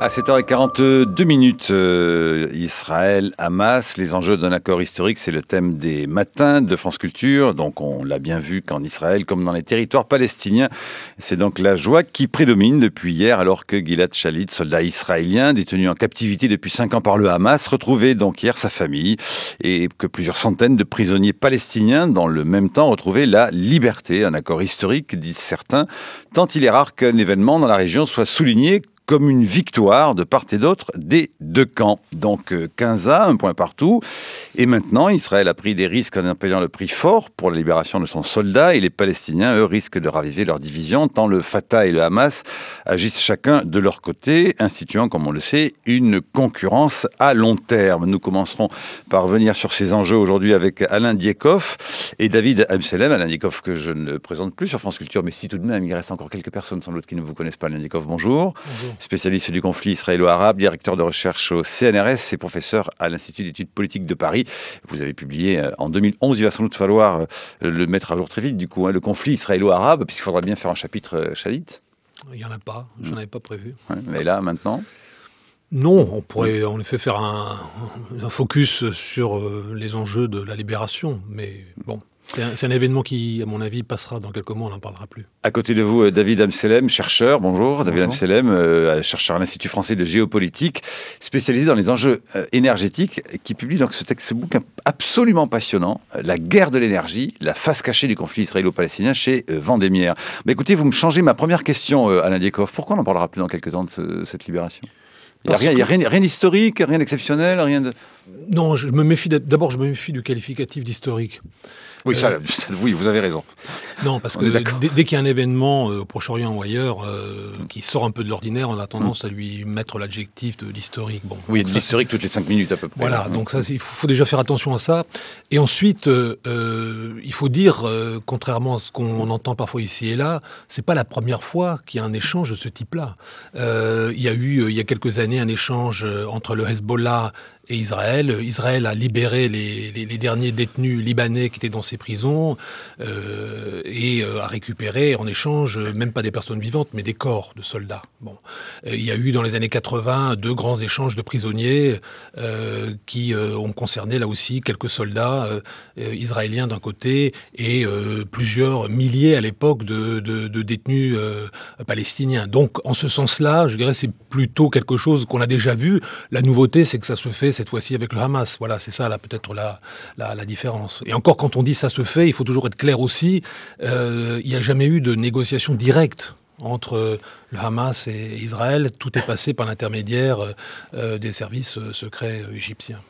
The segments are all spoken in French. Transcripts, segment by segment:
À 7h42, Israël, Hamas, les enjeux d'un accord historique, c'est le thème des matins de France Culture. Donc on l'a bien vu qu'en Israël, comme dans les territoires palestiniens, c'est donc la joie qui prédomine depuis hier, alors que Gilad Shalit, soldat israélien détenu en captivité depuis 5 ans par le Hamas, retrouvait donc hier sa famille et que plusieurs centaines de prisonniers palestiniens, dans le même temps, retrouvaient la liberté. Un accord historique, disent certains, tant il est rare qu'un événement dans la région soit souligné comme une victoire de part et d'autre des deux camps. Donc 15 un point partout. Et maintenant, Israël a pris des risques en payant le prix fort pour la libération de son soldat. Et les Palestiniens, eux, risquent de raviver leur division, tant le Fatah et le Hamas agissent chacun de leur côté, instituant, comme on le sait, une concurrence à long terme. Nous commencerons par revenir sur ces enjeux aujourd'hui avec Alain Diekhoff et David Amsellem. Alain Diekhoff, que je ne présente plus sur France Culture, mais si tout de même, il reste encore quelques personnes sans doute qui ne vous connaissent pas. Alain Diekhoff, bonjour. Bonjour. Spécialiste du conflit israélo-arabe, directeur de recherche au CNRS et professeur à l'Institut d'études politiques de Paris. Vous avez publié en 2011, il va sans doute falloir le mettre à jour très vite, du coup, le conflit israélo-arabe, puisqu'il faudra bien faire un chapitre Shalit. Il n'y en a pas, j'en avais pas prévu. Ouais, mais là, maintenant non, on pourrait en effet faire un focus sur les enjeux de la libération, mais bon. C'est un événement qui, à mon avis, passera dans quelques mois, on n'en parlera plus. À côté de vous, David Amsellem, chercheur. Bonjour, David Amsellem, chercheur à l'Institut français de géopolitique, spécialisé dans les enjeux énergétiques, qui publie donc ce bouquin absolument passionnant, La guerre de l'énergie, la face cachée du conflit israélo-palestinien chez Vendémiaire. Mais écoutez, vous me changez ma première question, Alain Diekhoff. Pourquoi on n'en parlera plus dans quelques temps de cette libération ? Il n'y a rien d'historique, rien d'exceptionnel, rien de... Non, je me méfie du qualificatif d'historique. Oui, oui, vous avez raison. Non, parce que dès qu'il y a un événement au Proche-Orient ou ailleurs qui sort un peu de l'ordinaire, on a tendance à lui mettre l'adjectif d'historique. Bon, oui, de l'historique toutes les 5 minutes à peu près. Voilà, donc ça, il faut déjà faire attention à ça. Et ensuite, il faut dire, contrairement à ce qu'on entend parfois ici et là, c'est pas la première fois qu'il y a un échange de ce type-là. Il y a eu, il y a quelques années, un échange entre le Hezbollah et Israël. Israël a libéré les derniers détenus libanais qui étaient dans ses prisons et a récupéré en échange, même pas des personnes vivantes, mais des corps de soldats. Bon. Il y a eu dans les années 80 2 grands échanges de prisonniers qui ont concerné là aussi quelques soldats israéliens d'un côté et plusieurs milliers à l'époque de détenus palestiniens. Donc en ce sens-là, je dirais c'est plutôt quelque chose qu'on a déjà vu. La nouveauté, c'est que ça se fait cette fois-ci avec le Hamas. Voilà, c'est ça là peut-être la différence. Et encore, quand on dit ça se fait, il faut toujours être clair aussi. Il n'y a jamais eu de négociation directe entre le Hamas et Israël. Tout est passé par l'intermédiaire des services secrets égyptiens.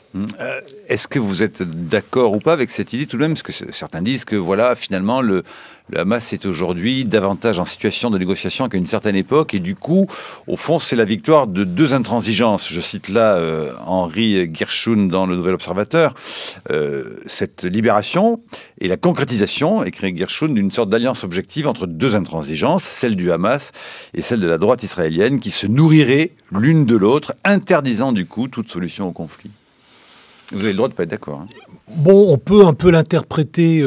Est-ce que vous êtes d'accord ou pas avec cette idée tout de même? Parce que certains disent que voilà, finalement, le Hamas est aujourd'hui davantage en situation de négociation qu'à une certaine époque, et du coup, au fond, c'est la victoire de 2 intransigeances. Je cite là Henri Gershon dans Le Nouvel Observateur. Cette libération et la concrétisation, écrit Gershon, d'une sorte d'alliance objective entre 2 intransigeances, celle du Hamas et celle de la droite israélienne, qui se nourriraient l'une de l'autre, interdisant du coup toute solution au conflit. Vous avez le droit de ne pas être d'accord. Bon, on peut un peu l'interpréter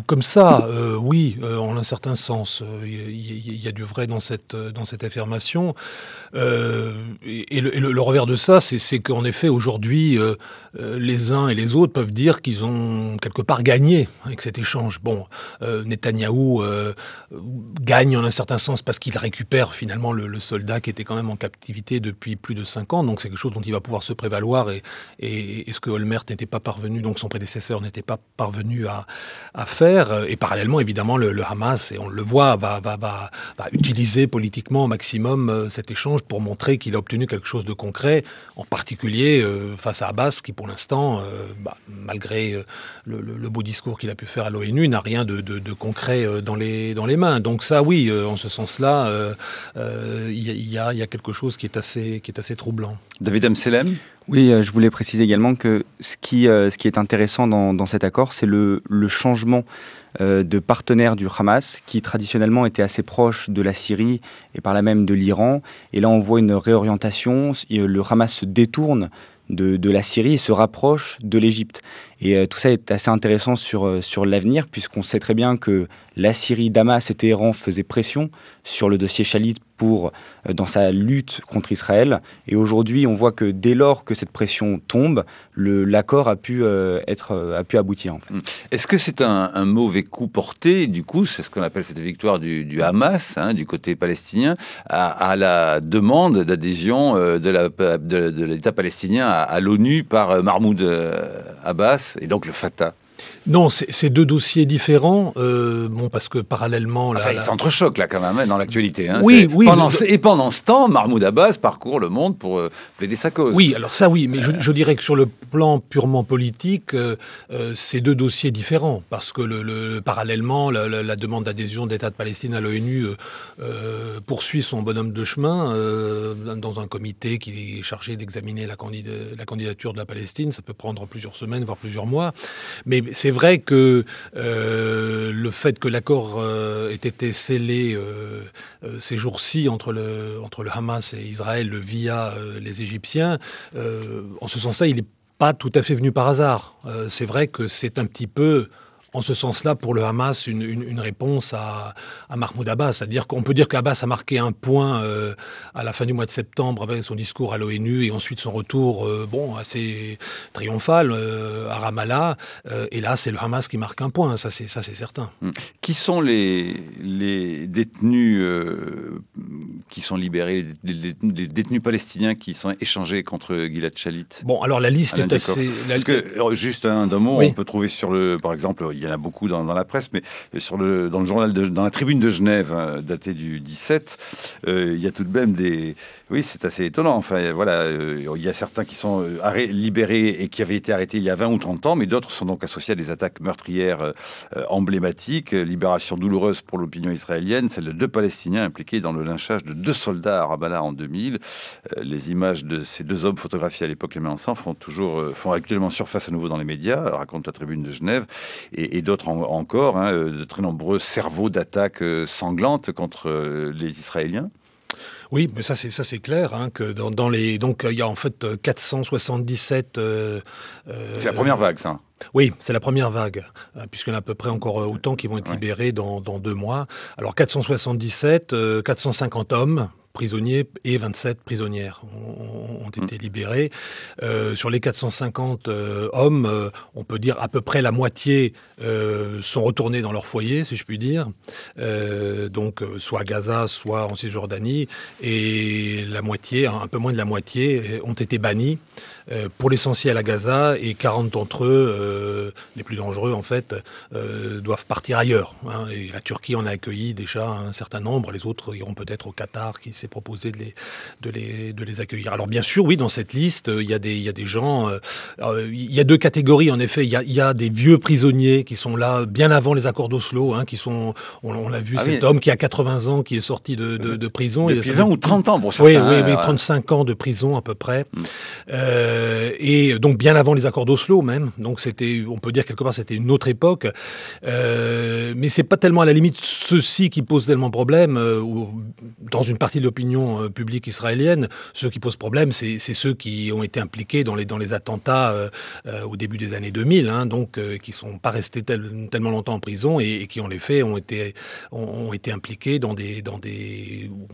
comme ça, oui, en un certain sens. Il y a du vrai dans cette affirmation. Et le revers de ça, c'est qu'en effet, aujourd'hui, les uns et les autres peuvent dire qu'ils ont quelque part gagné avec cet échange. Bon, Netanyahou gagne en un certain sens parce qu'il récupère finalement le soldat qui était quand même en captivité depuis plus de 5 ans. Donc c'est quelque chose dont il va pouvoir se prévaloir et ce que Olmert n'était pas parvenu, donc son prédécesseur n'était pas parvenu à faire. Et parallèlement, évidemment, le Hamas, et on le voit, va utiliser politiquement au maximum cet échange pour montrer qu'il a obtenu quelque chose de concret, en particulier face à Abbas, qui pour l'instant, malgré le beau discours qu'il a pu faire à l'ONU, n'a rien de concret dans les mains. Donc ça, oui, en ce sens-là, il y a quelque chose qui est assez troublant. David Amsellem ? Oui, je voulais préciser également que ce qui est intéressant dans cet accord, c'est le changement de partenaires du Hamas qui traditionnellement étaient assez proches de la Syrie et par là même de l'Iran. Et là, on voit une réorientation. Le Hamas se détourne de la Syrie et se rapproche de l'Égypte. Et tout ça est assez intéressant sur l'avenir, puisqu'on sait très bien que la Syrie, Damas et Téhéran faisaient pression sur le dossier Shalit dans sa lutte contre Israël. Et aujourd'hui, on voit que dès lors que cette pression tombe, l'accord a pu aboutir. En fait. Est-ce que c'est un mauvais coup porté, du coup, c'est ce qu'on appelle cette victoire du Hamas, du côté palestinien, à la demande d'adhésion de l'État palestinien à l'ONU par Mahmoud Abbas et donc le Fatah? Non, c'est deux dossiers différents, parce que parallèlement... Ils s'entrechoquent là quand même dans l'actualité. Oui. Et pendant ce temps, Mahmoud Abbas parcourt le monde pour plaider sa cause. Oui, alors ça oui, mais je dirais que sur le plan purement politique, c'est deux dossiers différents, parce que parallèlement, la demande d'adhésion d'État de Palestine à l'ONU poursuit son bonhomme de chemin dans un comité qui est chargé d'examiner la candidature de la Palestine. Ça peut prendre plusieurs semaines, voire plusieurs mois. Mais c'est vrai que le fait que l'accord ait été scellé ces jours-ci entre le Hamas et Israël via les Égyptiens, en ce sens-là, il n'est pas tout à fait venu par hasard. C'est vrai que c'est un petit peu... En ce sens-là, pour le Hamas, une réponse à Mahmoud Abbas. C'est-à-dire qu'on peut dire qu'Abbas a marqué un point à la fin du mois de septembre avec son discours à l'ONU et ensuite son retour assez triomphal à Ramallah. Et là, c'est le Hamas qui marque un point, ça c'est certain. Qui sont les détenus qui sont libérés, les détenus palestiniens qui sont échangés contre Gilad Shalit? Bon, alors la liste est assez... Parce que, juste d'un mot, oui. On peut trouver par exemple, il y en a beaucoup dans la presse, mais dans le journal, dans la Tribune de Genève, datée du 17, il y a tout de même des... Oui, c'est assez étonnant. Enfin, voilà, il y a certains qui sont libérés et qui avaient été arrêtés il y a 20 ou 30 ans, mais d'autres sont donc associés à des attaques meurtrières emblématiques. Libération douloureuse pour l'opinion israélienne, celle de 2 Palestiniens impliqués dans le lynchage de 2 soldats à Ramallah en 2000. Les images de ces 2 hommes photographiés à l'époque les mains ensemble font actuellement surface à nouveau dans les médias, raconte la Tribune de Genève, et d'autres encore, de très nombreux cerveaux d'attaques sanglantes contre les Israéliens. Oui, mais ça c'est clair que donc il y a en fait 477. C'est la première vague, ça. Oui, c'est la première vague, puisqu'il y en a à peu près encore autant qui vont être libérés dans 2 mois. Alors 477, 450 hommes prisonniers et 27 prisonnières ont été libérés. Sur les 450 hommes, on peut dire à peu près la moitié sont retournés dans leur foyer, si je puis dire. Donc soit à Gaza, soit en Cisjordanie. Et la moitié, un peu moins de la moitié, ont été bannis. Pour l'essentiel à Gaza, et 40 d'entre eux, les plus dangereux en fait, doivent partir ailleurs. Et la Turquie en a accueilli déjà un certain nombre, les autres iront peut-être au Qatar qui s'est proposé de les accueillir. Alors bien sûr, oui, dans cette liste, il y a des gens, il y a 2 catégories en effet, il y a des vieux prisonniers qui sont là bien avant les accords d'Oslo, qui sont, on l'a vu, cet homme qui a 80 ans, qui est sorti de prison. Depuis 20 ou 30 ans pour certains. Oui, 35 ans de prison à peu près. Et donc bien avant les accords d'Oslo même. Donc on peut dire quelque part, c'était une autre époque. Mais c'est pas tellement à la limite ceux-ci qui posent tellement problème, ou dans une partie de l'opinion publique israélienne, ceux qui posent problème, c'est ceux qui ont été impliqués dans les attentats au début des années 2000, donc qui sont pas restés tellement longtemps en prison et qui, en les faits, ont été impliqués dans des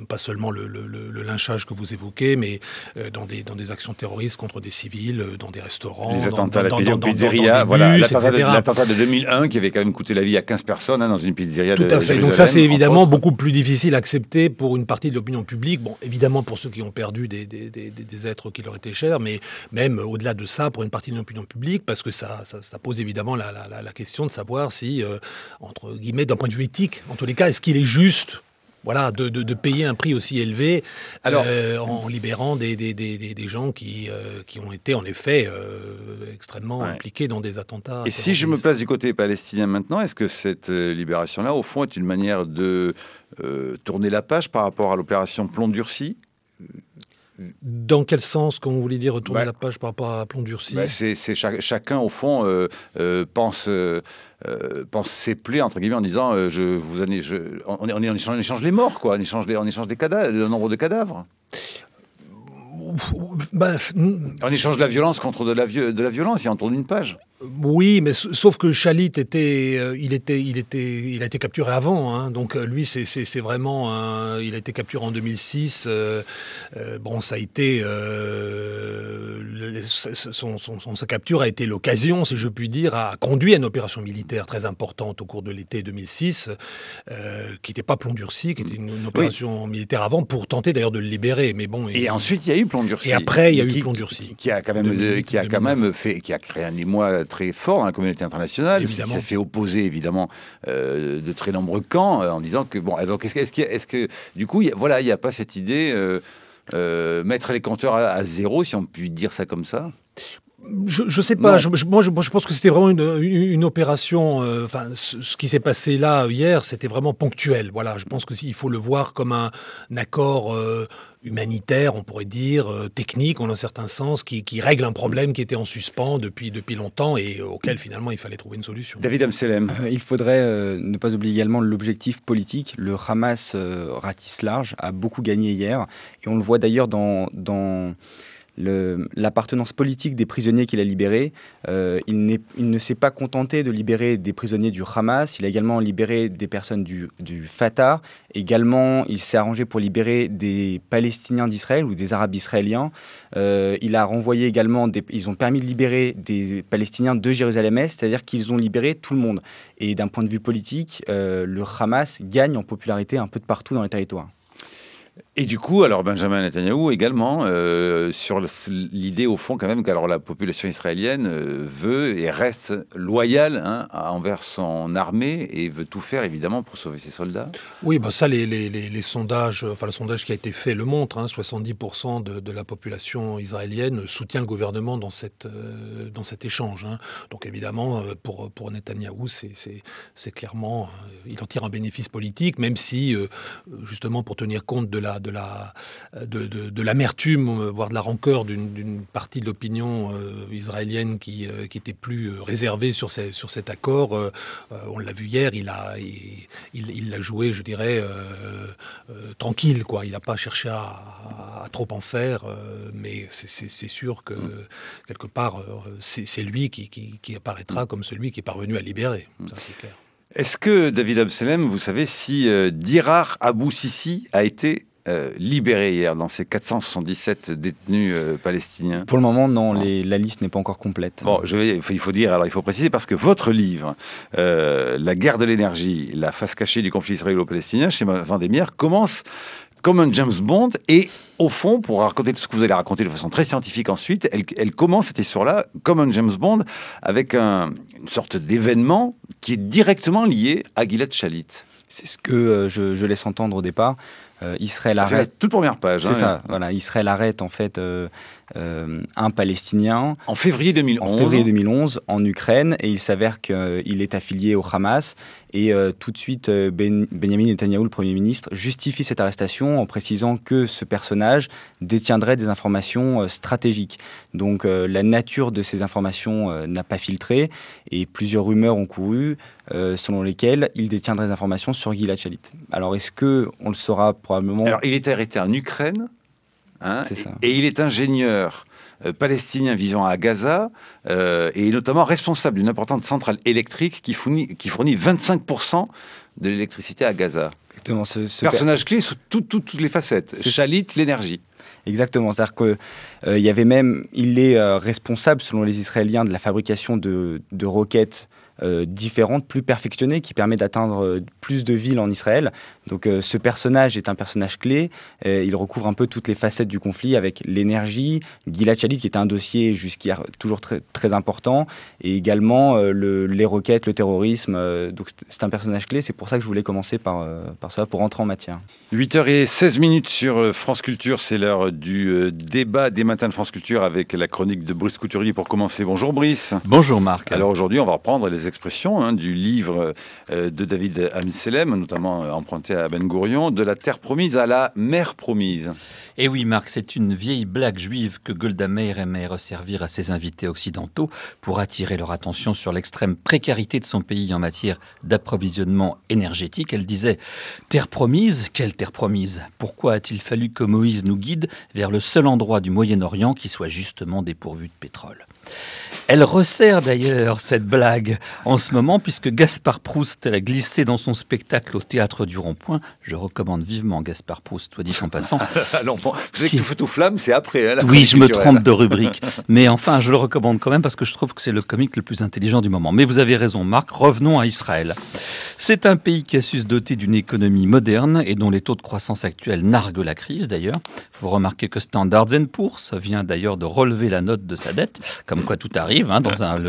pas seulement le lynchage que vous évoquez, mais dans des actions terroristes contre des civils, dans des restaurants, les attentats dans aux pizzerias, l'attentat de 2001 qui avait quand même coûté la vie à 15 personnes dans une pizzeria de Jérusalem. Tout à fait. Donc ça, c'est évidemment beaucoup plus difficile à accepter pour une partie de l'opinion publique. Bon, évidemment pour ceux qui ont perdu des êtres qui leur étaient chers, mais même au-delà de ça, pour une partie de l'opinion publique, parce que ça pose évidemment la question de savoir si, entre guillemets, d'un point de vue éthique, en tous les cas, est-ce qu'il est juste de payer un prix aussi élevé en libérant des gens qui ont été en effet extrêmement impliqués dans des attentats. Et si je me place du côté palestinien maintenant, est-ce que cette libération-là, au fond, est une manière de tourner la page par rapport à l'opération Plomb durci ? Dans quel sens, quand vous voulez dire retourner la page par rapport à Plomb durci? Chacun, au fond, pense ses plaies, entre guillemets, en disant on échange les morts, quoi. On échange des cadavres, le nombre de cadavres. On échange la violence contre de la violence, il en tourne une page. Oui, mais sauf que Shalit il a été capturé avant, hein, donc lui c'est vraiment il a été capturé en 2006. Ça a été sa capture a été l'occasion, si je puis dire, a conduit à une opération militaire très importante au cours de l'été 2006, qui n'était pas Plomb durci, qui était une opération militaire avant pour tenter d'ailleurs de le libérer. Mais bon. Et ensuite il y a eu Plomb durci. Et après il y a eu Plomb durci, qui a créé un émoi très fort dans la communauté internationale, évidemment. Qui s'est fait opposer évidemment de très nombreux camps en disant que donc est-ce que du coup il n'y a pas cette idée mettre les compteurs à zéro, si on peut dire ça comme ça? Je sais pas. Moi, je pense que c'était vraiment une opération. Ce qui s'est passé là hier, c'était vraiment ponctuel. Voilà, je pense qu'il faut le voir comme un accord humanitaire, on pourrait dire, technique en un certain sens, qui règle un problème qui était en suspens depuis longtemps et auquel finalement il fallait trouver une solution. David Amsellem. Il faudrait ne pas oublier également l'objectif politique. Le Hamas ratisse large, a beaucoup gagné hier, et on le voit d'ailleurs dans l'appartenance politique des prisonniers qu'il a libérés. Il ne s'est pas contenté de libérer des prisonniers du Hamas, il a également libéré des personnes du Fatah. Également, il s'est arrangé pour libérer des Palestiniens d'Israël ou des Arabes israéliens. Il a renvoyé également, ils ont permis de libérer des Palestiniens de Jérusalem-Est, c'est-à-dire qu'ils ont libéré tout le monde. Et d'un point de vue politique, le Hamas gagne en popularité un peu de partout dans les territoires. Et du coup, alors Benjamin Netanyahou également, sur l'idée au fond quand même que la population israélienne veut et reste loyale envers son armée et veut tout faire évidemment pour sauver ses soldats. Oui, ça les sondages, le sondage qui a été fait le montre, 70% de la population israélienne soutient le gouvernement dans cet échange. Donc évidemment, pour Netanyahou, c'est clairement, il en tire un bénéfice politique, même si, justement, pour tenir compte de l'amertume, voire de la rancœur d'une partie de l'opinion israélienne qui était plus réservée sur cet accord. On l'a vu hier, il l'a joué, je dirais, tranquille, quoi. Il n'a pas cherché à trop en faire, mais c'est sûr que quelque part, c'est lui qui apparaîtra comme celui qui est parvenu à libérer. Ça, c'est clair. Est-ce que, David Amsellem, vous savez si Dirar Abou Sisi a été libéré hier dans ces 477 détenus palestiniens? Pour le moment, non, la liste n'est pas encore complète. Bon, il faut préciser, parce que votre livre, La guerre de l'énergie, la face cachée du conflit israélo-palestinien, chez Vendémiaire, commence comme un James Bond, et au fond, pour raconter tout ce que vous allez raconter de façon très scientifique ensuite, elle commence cette histoire-là comme un James Bond, avec une sorte d'événement qui est directement lié à Gilad Shalit. C'est ce que je laisse entendre au départ. Israël arrête. C'est la toute première page. C'est ça. Voilà, Israël arrête en fait un Palestinien en février 2011 en Ukraine, et il s'avère qu'il est affilié au Hamas. Et tout de suite, Benjamin Netanyahou, le Premier ministre, justifie cette arrestation en précisant que ce personnage détiendrait des informations stratégiques. Donc la nature de ces informations n'a pas filtré, et plusieurs rumeurs ont couru selon lesquelles il détiendrait des informations sur Gilad Shalit. Alors est-ce qu'on le saura probablement? Alors il est arrêté en Ukraine, c'est ça. Et il est ingénieur palestinien vivant à Gaza, et notamment responsable d'une importante centrale électrique qui fournit 25% de l'électricité à Gaza. Exactement. Personnage clé sur toutes les facettes. Shalit, l'énergie. Exactement, c'est-à-dire qu'il est responsable, selon les Israéliens, de la fabrication de roquettes différentes, plus perfectionnées, qui permet d'atteindre plus de villes en Israël. Donc ce personnage est un personnage clé. Il recouvre un peu toutes les facettes du conflit, avec l'énergie, Gilad Shalit qui est un dossier jusqu'hier toujours très, très important, et également les roquettes, le terrorisme. Donc c'est un personnage clé. C'est pour ça que je voulais commencer par cela, pour rentrer en matière. 8h16 sur France Culture, c'est l'heure du débat des matins de France Culture avec la chronique de Brice Couturier pour commencer. Bonjour Brice. Bonjour Marc. Alors aujourd'hui, on va reprendre les des expressions du livre de David Amsellem, notamment emprunté à Ben Gourion, de la terre promise à la mer promise. Et oui, Marc, c'est une vieille blague juive que Golda Meir aimait resservir à ses invités occidentaux pour attirer leur attention sur l'extrême précarité de son pays en matière d'approvisionnement énergétique. Elle disait « Terre promise ? Quelle terre promise ? Pourquoi a-t-il fallu que Moïse nous guide vers le seul endroit du Moyen-Orient qui soit justement dépourvu de pétrole ?» Elle resserre d'ailleurs cette blague en ce moment puisque Gaspard Proust l'a glissé dans son spectacle au Théâtre du Rond-Point. Je recommande vivement Gaspard Proust, soit dit en passant. Alors bon, vous savez que Tout feu tout flamme, c'est après. Oui, je me trompe de rubrique. Mais enfin, je le recommande quand même parce que je trouve que c'est le comique le plus intelligent du moment. Mais vous avez raison, Marc. Revenons à Israël. C'est un pays qui a su se doter d'une économie moderne et dont les taux de croissance actuels narguent la crise d'ailleurs. Il faut remarquer que Standard & Poor's vient d'ailleurs de relever la note de sa dette, comme quoi tout arrive.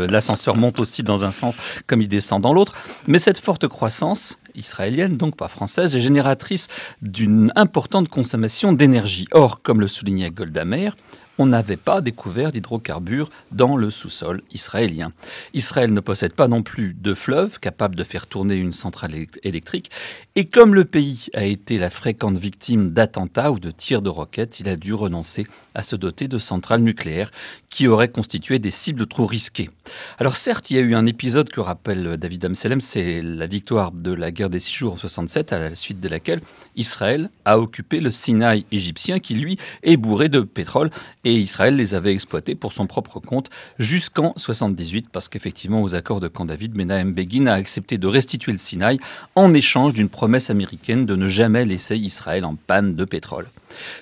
L'ascenseur monte aussi dans un sens comme il descend dans l'autre. Mais cette forte croissance israélienne, donc pas française, est génératrice d'une importante consommation d'énergie. Or, comme le soulignait Golda Meir, on n'avait pas découvert d'hydrocarbures dans le sous-sol israélien. Israël ne possède pas non plus de fleuve capable de faire tourner une centrale électrique. Et comme le pays a été la fréquente victime d'attentats ou de tirs de roquettes, il a dû renoncer à se doter de centrales nucléaires qui auraient constitué des cibles trop risquées. Alors certes, il y a eu un épisode que rappelle David Amsellem, c'est la victoire de la guerre des 6 jours en 67, à la suite de laquelle Israël a occupé le Sinaï égyptien qui, lui, est bourré de pétrole. Et Israël les avait exploités pour son propre compte jusqu'en 78, parce qu'effectivement, aux accords de Camp David, Menahem Begin a accepté de restituer le Sinaï en échange d'une promesse américaine de ne jamais laisser Israël en panne de pétrole.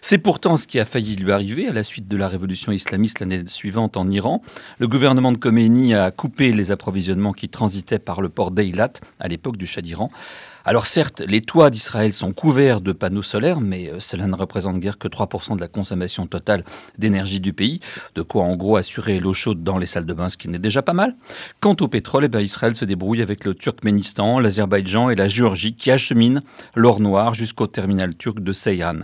C'est pourtant ce qui a failli lui arriver à la suite de la révolution islamiste l'année suivante en Iran. Le gouvernement de Khomeini a coupé les approvisionnements qui transitaient par le port d'Eilat à l'époque du Shah d'Iran. Alors certes, les toits d'Israël sont couverts de panneaux solaires, mais cela ne représente guère que 3% de la consommation totale d'énergie du pays, de quoi en gros assurer l'eau chaude dans les salles de bain, ce qui n'est déjà pas mal. Quant au pétrole, Israël se débrouille avec le Turkménistan, l'Azerbaïdjan et la Géorgie qui acheminent l'or noir jusqu'au terminal turc de Seyhan.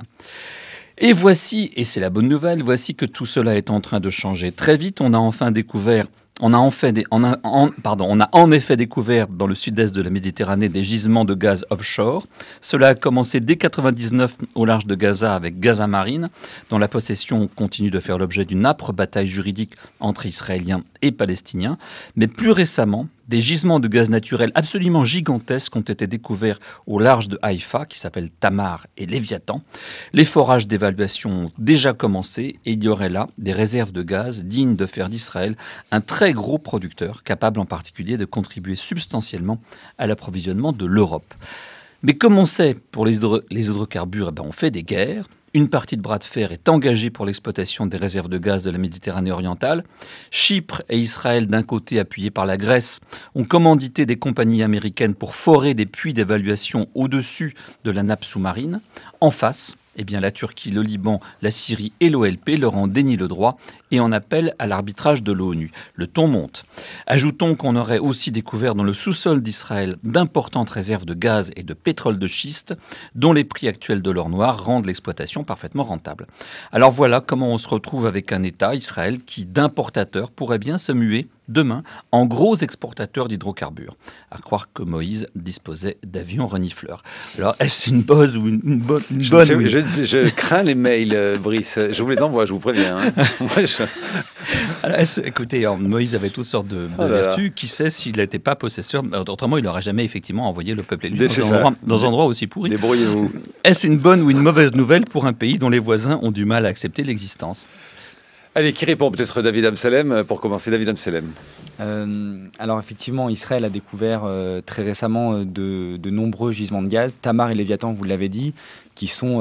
Et voici, et c'est la bonne nouvelle, voici que tout cela est en train de changer très vite. On a en effet découvert dans le sud-est de la Méditerranée des gisements de gaz offshore. Cela a commencé dès 1999 au large de Gaza avec Gaza Marine, dont la possession continue de faire l'objet d'une âpre bataille juridique entre Israéliens et Palestiniens. Mais plus récemment, des gisements de gaz naturel absolument gigantesques ont été découverts au large de Haïfa, qui s'appellent Tamar et Léviathan. Les forages d'évaluation ont déjà commencé et il y aurait là des réserves de gaz dignes de faire d'Israël un très gros producteur, capable en particulier de contribuer substantiellement à l'approvisionnement de l'Europe. Mais comme on sait, pour les hydrocarbures, on fait des guerres. Une partie de bras de fer est engagée pour l'exploitation des réserves de gaz de la Méditerranée orientale. Chypre et Israël, d'un côté appuyés par la Grèce, ont commandité des compagnies américaines pour forer des puits d'évaluation au-dessus de la nappe sous-marine. En face, la Turquie, le Liban, la Syrie et l'OLP leur en dénient le droit et en appellent à l'arbitrage de l'ONU. Le ton monte. Ajoutons qu'on aurait aussi découvert dans le sous-sol d'Israël d'importantes réserves de gaz et de pétrole de schiste dont les prix actuels de l'or noir rendent l'exploitation parfaitement rentable. Alors voilà comment on se retrouve avec un État, Israël, qui d'importateur pourrait bien se muer demain en gros exportateur d'hydrocarbures. À croire que Moïse disposait d'avions renifleurs. Alors, est-ce une bonne ou une bonne... Je crains les mails, Brice. Je vous les envoie, je vous préviens. Alors, écoutez, Moïse avait toutes sortes de vertus. Qui sait s'il n'était pas possesseur... Autrement, il n'aurait jamais effectivement envoyé le peuple élu dans un endroit aussi pourri. Débrouillez-vous. Est-ce une bonne ou une mauvaise nouvelle pour un pays dont les voisins ont du mal à accepter l'existence ? Allez, qui répond peut-être David Amsellem pour commencer? David Amsellem. Alors effectivement, Israël a découvert très récemment de nombreux gisements de gaz, Tamar et Léviathan, vous l'avez dit, qui sont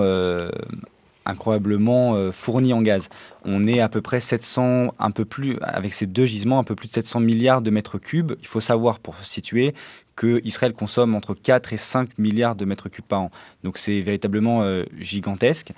incroyablement fournis en gaz. On est à peu près 700, un peu plus, avec ces deux gisements, un peu plus de 700 milliards de mètres cubes. Il faut savoir, pour se situer, que Israël consomme entre 4 et 5 milliards de mètres cubes par an. Donc c'est véritablement gigantesque.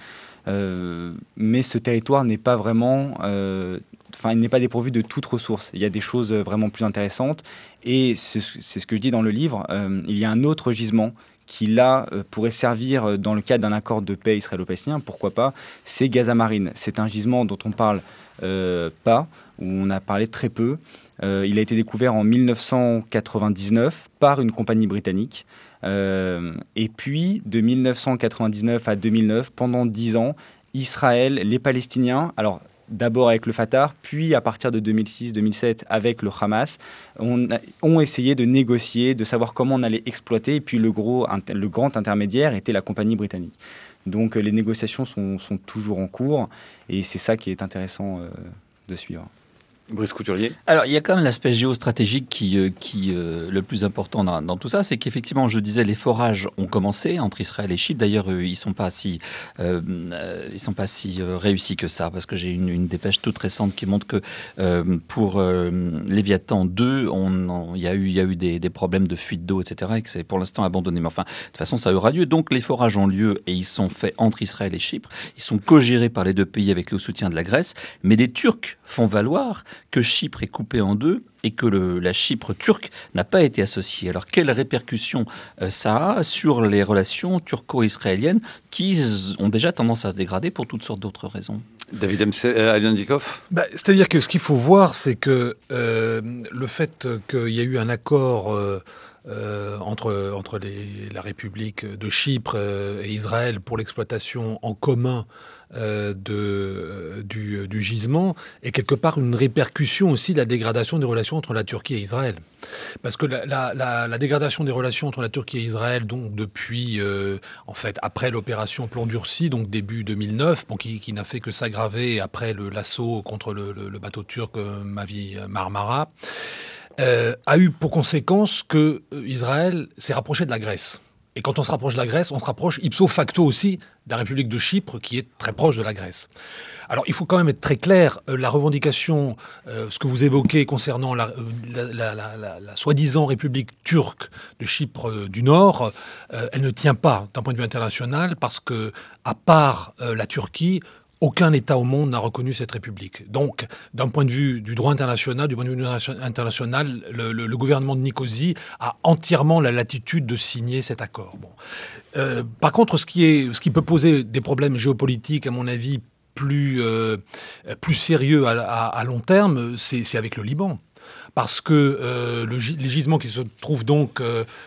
Mais ce territoire n'est pas vraiment... il n'est pas dépourvu de toute ressource. Il y a des choses vraiment plus intéressantes. Et c'est ce que je dis dans le livre. Il y a un autre gisement qui là pourrait servir dans le cadre d'un accord de paix israélo-palestinien, pourquoi pas, c'est Gaza Marine. C'est un gisement dont on parle pas, où on a parlé très peu. Il a été découvert en 1999 par une compagnie britannique. Et puis, de 1999 à 2009, pendant 10 ans, Israël, les Palestiniens, alors d'abord avec le Fatah, puis à partir de 2006-2007 avec le Hamas, ont essayé de négocier, de savoir comment on allait exploiter. Et puis le grand intermédiaire était la compagnie britannique. Donc les négociations sont toujours en cours et c'est ça qui est intéressant de suivre. Brice Couturier. Alors, il y a quand même l'aspect géostratégique qui le plus important dans tout ça, c'est qu'effectivement, je disais, les forages ont commencé entre Israël et Chypre. D'ailleurs, ils sont pas si réussis que ça, parce que j'ai une dépêche toute récente qui montre que pour Léviathan 2, il y a eu des problèmes de fuite d'eau, etc., et que c'est pour l'instant abandonné. Mais enfin, de toute façon, ça aura lieu. Donc, les forages ont lieu et ils sont faits entre Israël et Chypre. Ils sont co-gérés par les deux pays avec le soutien de la Grèce. Mais les Turcs font valoir que Chypre est coupée en deux et que la Chypre turque n'a pas été associée. Alors, quelles répercussions ça a sur les relations turco-israéliennes qui ont déjà tendance à se dégrader pour toutes sortes d'autres raisons? David Aliandikov. C'est-à-dire que ce qu'il faut voir, c'est que le fait qu'il y a eu un accord entre la République de Chypre et Israël pour l'exploitation en commun du gisement est quelque part une répercussion aussi de la dégradation des relations entre la Turquie et Israël. Parce que la dégradation des relations entre la Turquie et Israël, donc depuis, en fait, après l'opération Plomb Durci, donc début 2009, qui n'a fait que s'aggraver après l'assaut contre le bateau turc Mavi Marmara, a eu pour conséquence que Israël s'est rapproché de la Grèce. Et quand on se rapproche de la Grèce, on se rapproche ipso facto aussi de la République de Chypre, qui est très proche de la Grèce. Alors, il faut quand même être très clair, la revendication, ce que vous évoquez concernant la soi-disant République turque de Chypre du Nord, elle ne tient pas d'un point de vue international, parce que, à part la Turquie, aucun État au monde n'a reconnu cette République. Donc, d'un point de vue du droit international, le gouvernement de Nicosie a entièrement la latitude de signer cet accord. Bon. Par contre, ce qui peut poser des problèmes géopolitiques, à mon avis, plus sérieux à long terme, c'est avec le Liban. Parce que les gisements qui se trouvent donc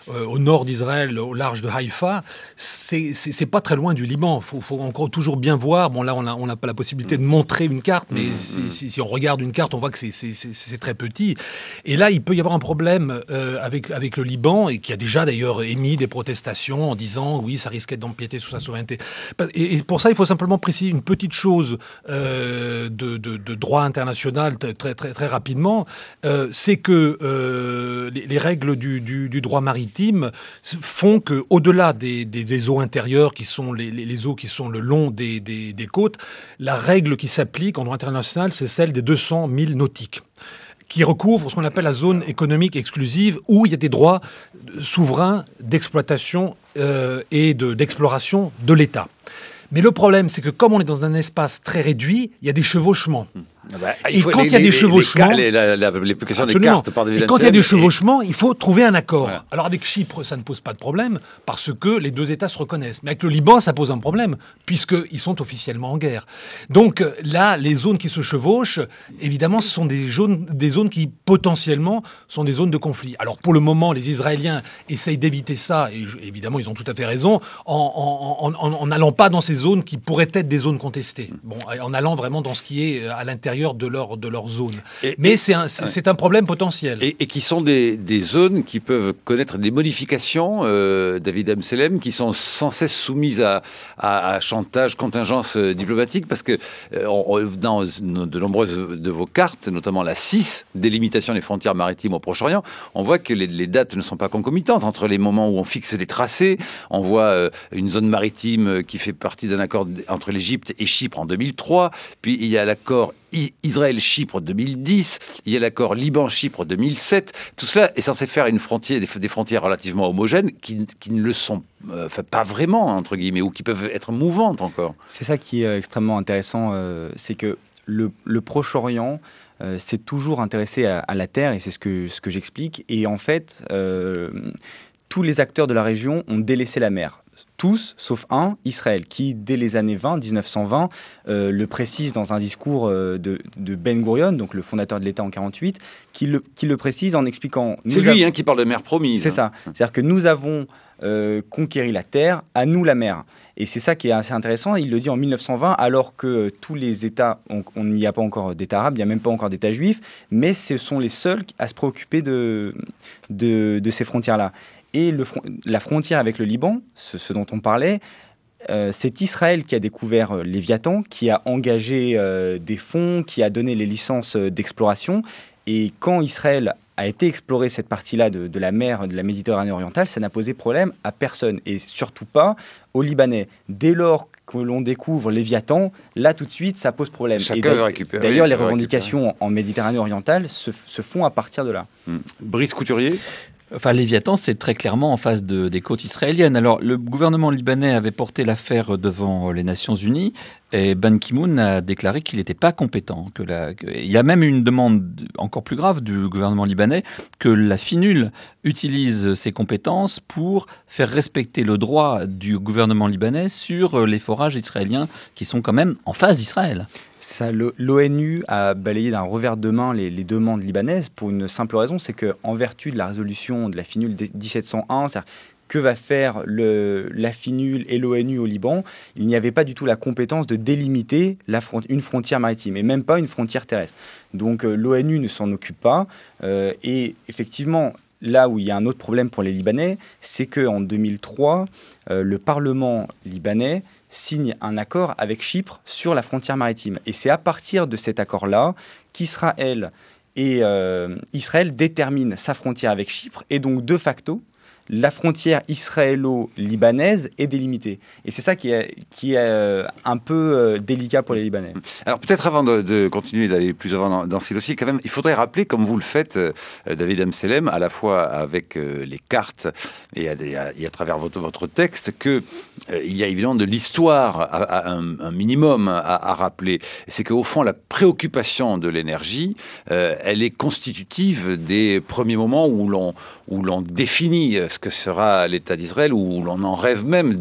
au nord d'Israël, au large de Haïfa, c'est pas très loin du Liban. Faut encore toujours bien voir. Bon, là, on n'a pas la possibilité de montrer une carte, mais si on regarde une carte, on voit que c'est très petit. Et là, il peut y avoir un problème avec le Liban, et qui a déjà d'ailleurs émis des protestations en disant oui, ça risquait d'empiéter sur sa souveraineté. Et pour ça, il faut simplement préciser une petite chose de droit international très rapidement. C'est que les règles du droit maritime font qu'au-delà des eaux intérieures, qui sont les eaux qui sont le long des côtes, la règle qui s'applique en droit international, c'est celle des 200 milles nautiques, qui recouvre ce qu'on appelle la zone économique exclusive, où il y a des droits souverains d'exploitation et d'exploration de l'État. Mais le problème, c'est que comme on est dans un espace très réduit, il y a des chevauchements. Et quand il y a des chevauchements, l'application des cartes par David et quand il y a des chevauchements, il faut trouver un accord. Voilà. Alors avec Chypre, ça ne pose pas de problème parce que les deux États se reconnaissent. Mais avec le Liban, ça pose un problème puisqu'ils sont officiellement en guerre. Donc là, les zones qui se chevauchent, évidemment, ce sont des zones qui potentiellement sont des zones de conflit. Alors pour le moment, les Israéliens essayent d'éviter ça, et évidemment, ils ont tout à fait raison, en n'allant pas dans ces zones qui pourraient être des zones contestées. Bon, en allant vraiment dans ce qui est à l'intérieur de leur zone. Mais c'est un problème potentiel. Et qui sont des zones qui peuvent connaître des modifications, David Amselem, qui sont sans cesse soumises à chantage, contingence diplomatique, parce que dans de nombreuses de vos cartes, notamment la 6, délimitation des frontières maritimes au Proche-Orient, on voit que les dates ne sont pas concomitantes entre les moments où on fixe les tracés. On voit une zone maritime qui fait partie d'un accord entre l'Égypte et Chypre en 2003, puis il y a l'accord Israël-Chypre 2010, il y a l'accord Liban-Chypre 2007. Tout cela est censé faire des frontières relativement homogènes qui ne le sont pas vraiment, entre guillemets, ou qui peuvent être mouvantes encore. C'est ça qui est extrêmement intéressant, c'est que le Proche-Orient s'est toujours intéressé à la terre, et c'est ce que j'explique. Et en fait, tous les acteurs de la région ont délaissé la mer. Tous, sauf un, Israël, qui, dès les années 1920, le précise dans un discours de Ben Gurion, donc le fondateur de l'État en 1948, qui le précise en expliquant... C'est lui qui parle de mer promise. C'est ça. C'est-à-dire que nous avons conquéri la terre, à nous la mer. Et c'est ça qui est assez intéressant. Il le dit en 1920, alors que tous les États, on n'y a pas encore d'État arabe, il n'y a même pas encore d'État juif, mais ce sont les seuls à se préoccuper de ces frontières-là. Et la frontière avec le Liban, ce dont on parlait, c'est Israël qui a découvert Léviathan, qui a engagé des fonds, qui a donné les licences d'exploration. Et quand Israël a été explorer cette partie-là de la mer, de la Méditerranée orientale, ça n'a posé problème à personne, et surtout pas aux Libanais. Dès lors que l'on découvre Léviathan, là tout de suite, ça pose problème. Chacun veut récupérer. D'ailleurs, les revendications en Méditerranée orientale se font à partir de là. Brice Couturier. Enfin, Léviathan, c'est très clairement en face des côtes israéliennes. Alors, le gouvernement libanais avait porté l'affaire devant les Nations Unies et Ban Ki-moon a déclaré qu'il n'était pas compétent. Il y a même une demande encore plus grave du gouvernement libanais que la FINUL utilise ses compétences pour faire respecter le droit du gouvernement libanais sur les forages israéliens qui sont quand même en face d'Israël. C'est ça, l'ONU a balayé d'un revers de main les demandes libanaises pour une simple raison, c'est qu'en vertu de la résolution de la FINUL 1701, c'est-à-dire que va faire la FINUL et l'ONU au Liban, il n'y avait pas du tout la compétence de délimiter une frontière maritime, et même pas une frontière terrestre. Donc l'ONU ne s'en occupe pas, et effectivement, là où il y a un autre problème pour les Libanais, c'est qu'en 2003, le Parlement libanais signe un accord avec Chypre sur la frontière maritime. Et c'est à partir de cet accord-là qu'Israël détermine sa frontière avec Chypre, et donc de facto, la frontière israélo-libanaise est délimitée. Et c'est ça qui est un peu délicat pour les Libanais. Alors peut-être avant de continuer d'aller plus avant dans ces dossiers, quand même, il faudrait rappeler, comme vous le faites, David Amsellem, à la fois avec les cartes et à travers votre texte, qu'il y a évidemment de l'histoire à un minimum à rappeler. C'est qu'au fond, la préoccupation de l'énergie, elle est constitutive des premiers moments où l'on définit ce que sera l'État d'Israël, où l'on en rêve même,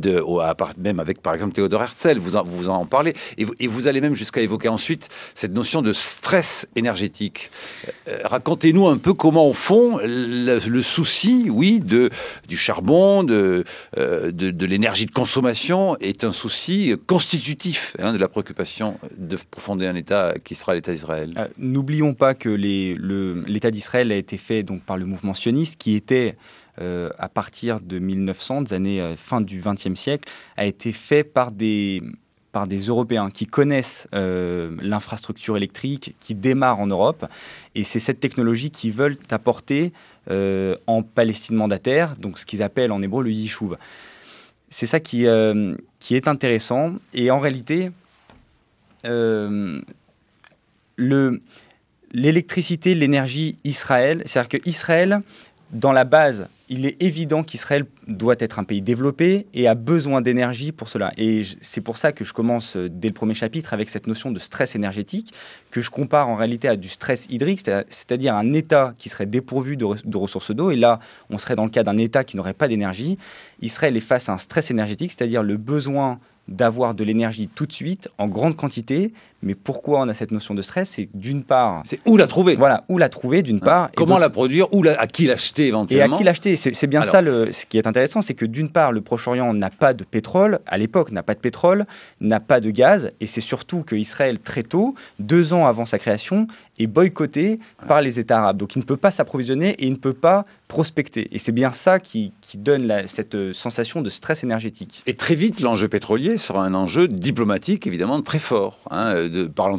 même avec par exemple Théodore Herzl, vous en parlez, et vous allez même jusqu'à évoquer ensuite cette notion de stress énergétique. Racontez-nous un peu comment, au fond, le souci, oui, du charbon, de l'énergie de consommation est un souci constitutif de la préoccupation pour fonder un État qui sera l'État d'Israël. N'oublions pas que l'État d'Israël a été fait donc, par le mouvement sioniste, qui était à partir de 1900, des années fin du XXe siècle, a été fait par des Européens qui connaissent l'infrastructure électrique, qui démarre en Europe. Et c'est cette technologie qu'ils veulent apporter en Palestine mandataire, donc ce qu'ils appellent en hébreu le Yishuv. C'est ça qui est intéressant. Et en réalité, l'électricité, l'énergie, Israël, c'est-à-dire qu'Israël, dans la base, il est évident qu'Israël doit être un pays développé et a besoin d'énergie pour cela. Et c'est pour ça que je commence dès le premier chapitre avec cette notion de stress énergétique, que je compare en réalité à du stress hydrique, c'est-à-dire un État qui serait dépourvu de ressources d'eau. Et là, on serait dans le cas d'un État qui n'aurait pas d'énergie. Israël est face à un stress énergétique, c'est-à-dire le besoin d'avoir de l'énergie tout de suite, en grande quantité. Mais pourquoi on a cette notion de stress? C'est d'une part... C'est où la trouver. Voilà, où la trouver d'une part. Comment la produire, à qui l'acheter éventuellement. Et à qui l'acheter, c'est bien. Alors, ça, ce qui est intéressant, c'est que d'une part, le Proche-Orient n'a pas de pétrole, à l'époque n'a pas de pétrole, n'a pas de gaz, et c'est surtout qu'Israël, très tôt, 2 ans avant sa création, est boycotté par les États arabes. Donc il ne peut pas s'approvisionner et il ne peut pas prospecter. Et c'est bien ça qui donne cette sensation de stress énergétique. Et très vite, l'enjeu pétrolier sera un enjeu diplomatique, évidemment, très fort,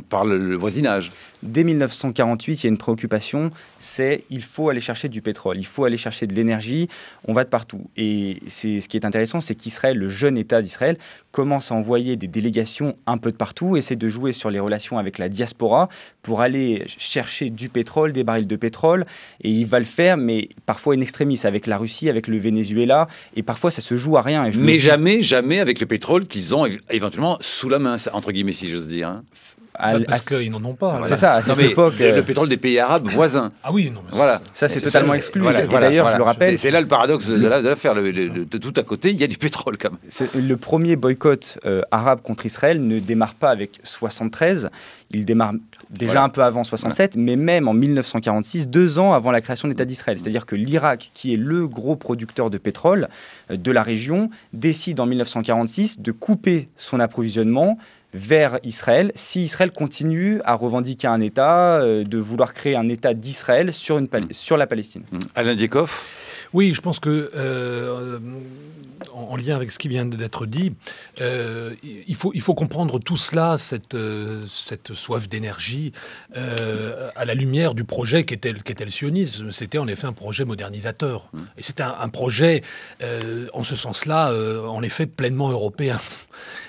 par le voisinage. Dès 1948, il y a une préoccupation, c'est il faut aller chercher du pétrole, il faut aller chercher de l'énergie, on va de partout. Et ce qui est intéressant, c'est qu'Israël, le jeune État d'Israël, commence à envoyer des délégations un peu de partout, essaie de jouer sur les relations avec la diaspora pour aller chercher du pétrole, des barils de pétrole, et il va le faire, mais parfois in extremis, avec la Russie, avec le Venezuela, et parfois ça se joue à rien. Mais jamais avec le pétrole qu'ils ont éventuellement sous la main, entre guillemets, si j'ose dire. Parce qu'ils n'en ont pas. C'est ça, à cette époque. Le pétrole des pays arabes voisins. Ah oui, non. Mais voilà. Ça, c'est totalement exclu. Et d'ailleurs, je le rappelle. C'est là le paradoxe de l'affaire. De tout à côté, il y a du pétrole quand même. Le premier boycott arabe contre Israël ne démarre pas avec 73. Il démarre déjà un peu avant 67, mais même en 1946, 2 ans avant la création de l'État d'Israël. C'est-à-dire que l'Irak, qui est le gros producteur de pétrole de la région, décide en 1946 de couper son approvisionnement vers Israël, si Israël continue à revendiquer un État, de vouloir créer un État d'Israël sur la Palestine. Alain Diekhoff. Oui, je pense que, en lien avec ce qui vient d'être dit, il faut comprendre tout cela, cette soif d'énergie, à la lumière du projet qu'était le sionisme. C'était en effet un projet modernisateur. Et c'était un projet, en ce sens-là, en effet, pleinement européen.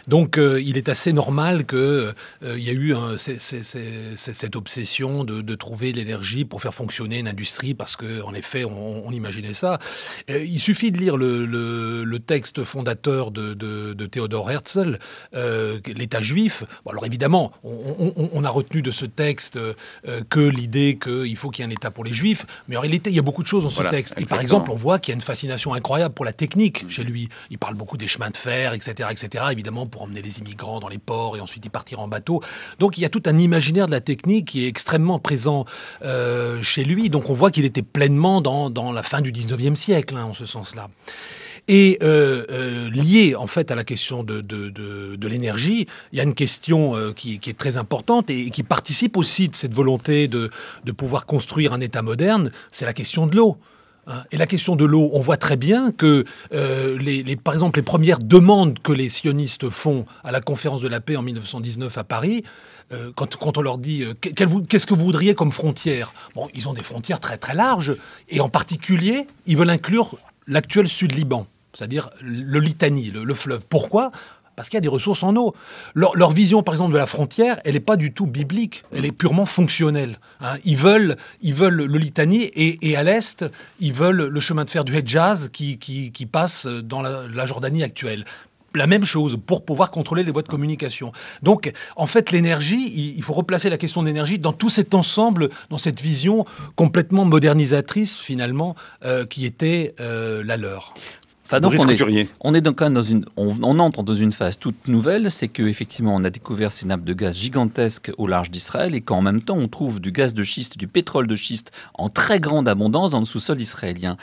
Donc, il est assez normal qu'il y ait eu cette obsession de trouver l'énergie pour faire fonctionner une industrie, parce qu'en effet, on imaginait ça. Il suffit de lire le texte fondateur de Theodor Herzl, l'État juif. Bon, alors évidemment, on a retenu de ce texte que l'idée qu'il faut qu'il y ait un État pour les Juifs, mais en réalité, il y a beaucoup de choses dans ce texte. Et par exemple, on voit qu'il y a une fascination incroyable pour la technique chez lui. Il parle beaucoup des chemins de fer, etc., évidemment, pour emmener les immigrants dans les ports et ensuite y partir en bateau. Donc il y a tout un imaginaire de la technique qui est extrêmement présent chez lui. Donc on voit qu'il était pleinement dans la fin du 19e siècle, en ce sens-là. Et lié en fait à la question de l'énergie, il y a une question qui est très importante et qui participe aussi de cette volonté de pouvoir construire un État moderne, c'est la question de l'eau. Et la question de l'eau, on voit très bien que, par exemple, les premières demandes que les sionistes font à la conférence de la paix en 1919 à Paris, quand on leur dit qu'est-ce que vous voudriez comme frontière ? Bon, ils ont des frontières très très larges, et en particulier, ils veulent inclure l'actuel Sud-Liban, c'est-à-dire le Litanie, le fleuve. Pourquoi ? Parce qu'il y a des ressources en eau. Leur vision, par exemple, de la frontière, elle n'est pas du tout biblique, elle est purement fonctionnelle. Ils veulent le Litanie et à l'est, ils veulent le chemin de fer du Hedjaz qui passe dans la Jordanie actuelle. La même chose pour pouvoir contrôler les voies de communication. Donc, en fait, l'énergie, il faut replacer la question de l'énergie dans tout cet ensemble, dans cette vision complètement modernisatrice, finalement, qui était la leur. Enfin, donc on est donc quand même on entre dans une phase toute nouvelle, c'est qu'effectivement on a découvert ces nappes de gaz gigantesques au large d'Israël et qu'en même temps on trouve du gaz de schiste, du pétrole de schiste en très grande abondance dans le sous-sol israélien.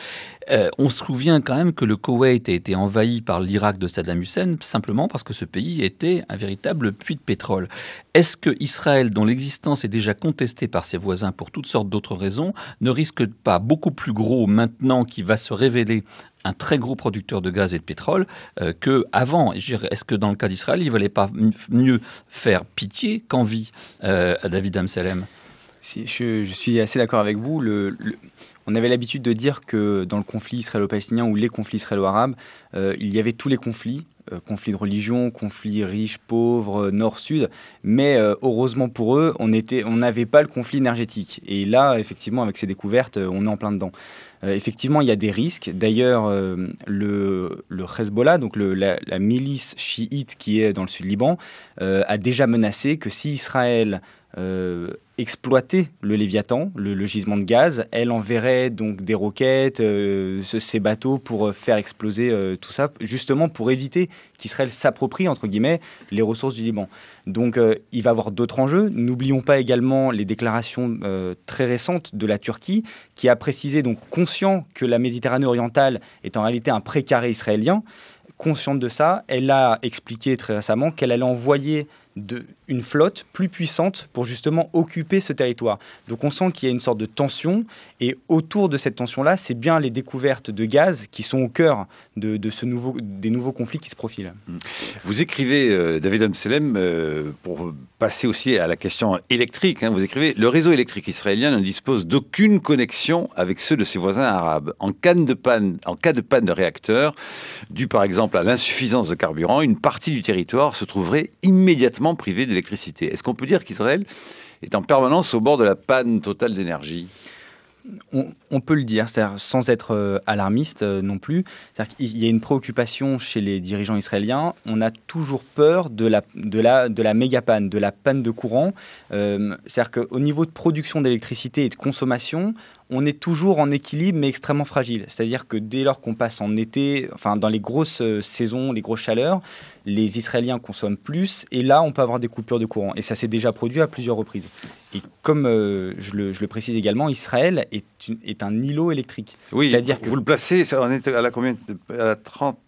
On se souvient quand même que le Koweït a été envahi par l'Irak de Saddam Hussein simplement parce que ce pays était un véritable puits de pétrole. Est-ce que Israël, dont l'existence est déjà contestée par ses voisins pour toutes sortes d'autres raisons, ne risque pas beaucoup plus gros maintenant qu'il va se révéler un très gros producteur de gaz et de pétrole qu'avant? Est-ce que dans le cas d'Israël, il ne valait pas mieux faire pitié qu'envie à David Amsellem? Je suis assez d'accord avec vous. On avait l'habitude de dire que dans le conflit israélo-palestinien ou les conflits israélo-arabes, il y avait tous les conflits. Conflits de religion, conflits riches, pauvres, nord-sud, mais heureusement pour eux, on n'avait pas le conflit énergétique. Et là, effectivement, avec ces découvertes, on est en plein dedans. Effectivement, il y a des risques. D'ailleurs, le Hezbollah, donc la milice chiite qui est dans le sud-Liban, a déjà menacé que si Israël exploiter le Léviathan, le gisement de gaz, elle enverrait donc des roquettes, ces bateaux pour faire exploser tout ça, justement pour éviter qu'Israël s'approprie, entre guillemets, les ressources du Liban. Donc il va y avoir d'autres enjeux. N'oublions pas également les déclarations très récentes de la Turquie, qui a précisé, donc conscient que la Méditerranée orientale est en réalité un précaré israélien. Consciente de ça, elle a expliqué très récemment qu'elle allait envoyer une flotte plus puissante pour justement occuper ce territoire. Donc on sent qu'il y a une sorte de tension, et autour de cette tension-là, c'est bien les découvertes de gaz qui sont au cœur des nouveaux conflits qui se profilent. Vous écrivez, David Amsellem, pour passer aussi à la question électrique, vous écrivez « Le réseau électrique israélien ne dispose d'aucune connexion avec ceux de ses voisins arabes. En cas de panne de réacteur, due par exemple à l'insuffisance de carburant, une partie du territoire se trouverait immédiatement privé d'électricité. » Est-ce qu'on peut dire qu'Israël est en permanence au bord de la panne totale d'énergie ? On peut le dire, c'est-à-dire sans être alarmiste non plus. C'est-à-dire qu'il y a une préoccupation chez les dirigeants israéliens. On a toujours peur de la méga panne, de la panne de courant. C'est-à-dire qu'au niveau de production d'électricité et de consommation, on est toujours en équilibre, mais extrêmement fragile. C'est-à-dire que dès lors qu'on passe en été, enfin dans les grosses saisons, les grosses chaleurs, les Israéliens consomment plus, et là, on peut avoir des coupures de courant. Et ça s'est déjà produit à plusieurs reprises. Et comme je le précise également, Israël est un îlot électrique. Oui, c'est-à-dire que vous le placez, on est à la combien, à la 30,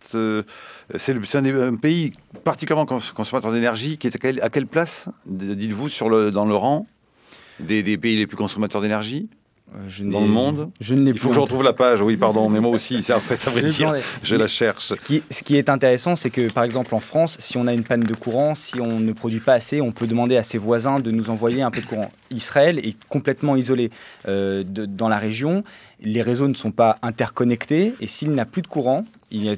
c'est un pays particulièrement consommateur d'énergie, qui est à quelle place, dites-vous, dans le rang des pays les plus consommateurs d'énergie dans le monde? Il faut que je retrouve la page, oui, pardon, mais moi aussi, c'est en fait, à vrai dire, je la cherche. Ce qui est intéressant, c'est que, par exemple, en France, si on a une panne de courant, si on ne produit pas assez, on peut demander à ses voisins de nous envoyer un peu de courant. Israël est complètement isolé dans la région. Les réseaux ne sont pas interconnectés, et s'il n'a plus de courant,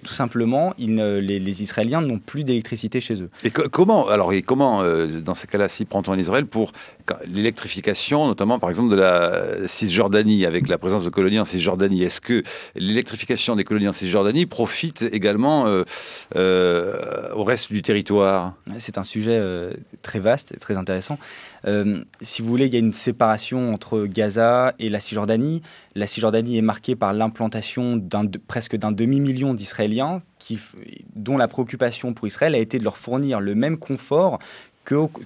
tout simplement, les Israéliens n'ont plus d'électricité chez eux. Et comment, dans ces cas-là, s'y prend-on en Israël pour l'électrification, notamment par exemple de la Cisjordanie, avec la présence de colonies en Cisjordanie? Est-ce que l'électrification des colonies en Cisjordanie profite également au reste du territoire? C'est un sujet très vaste et très intéressant. Si vous voulez, il y a une séparation entre Gaza et la Cisjordanie. La Cisjordanie est marquée par l'implantation presque d'un demi-million d'Israéliens dont la préoccupation pour Israël a été de leur fournir le même confort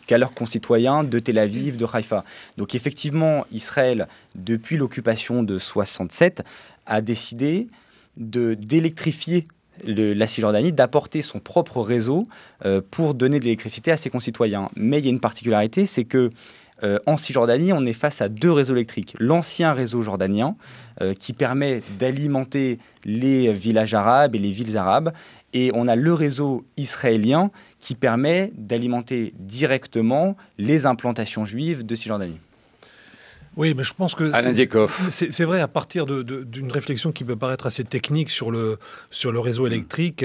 qu'à leurs concitoyens de Tel Aviv, de Haïfa. Donc effectivement, Israël, depuis l'occupation de 1967, a décidé d'électrifier la Cisjordanie, d'apporter son propre réseau pour donner de l'électricité à ses concitoyens. Mais il y a une particularité, c'est que en Cisjordanie, on est face à deux réseaux électriques. L'ancien réseau jordanien, qui permet d'alimenter les villages arabes et les villes arabes, et on a le réseau israélien qui permet d'alimenter directement les implantations juives de Cisjordanie. Oui, mais je pense que Alain Diekhoff. C'est vrai, à partir d'une réflexion qui peut paraître assez technique sur le réseau électrique,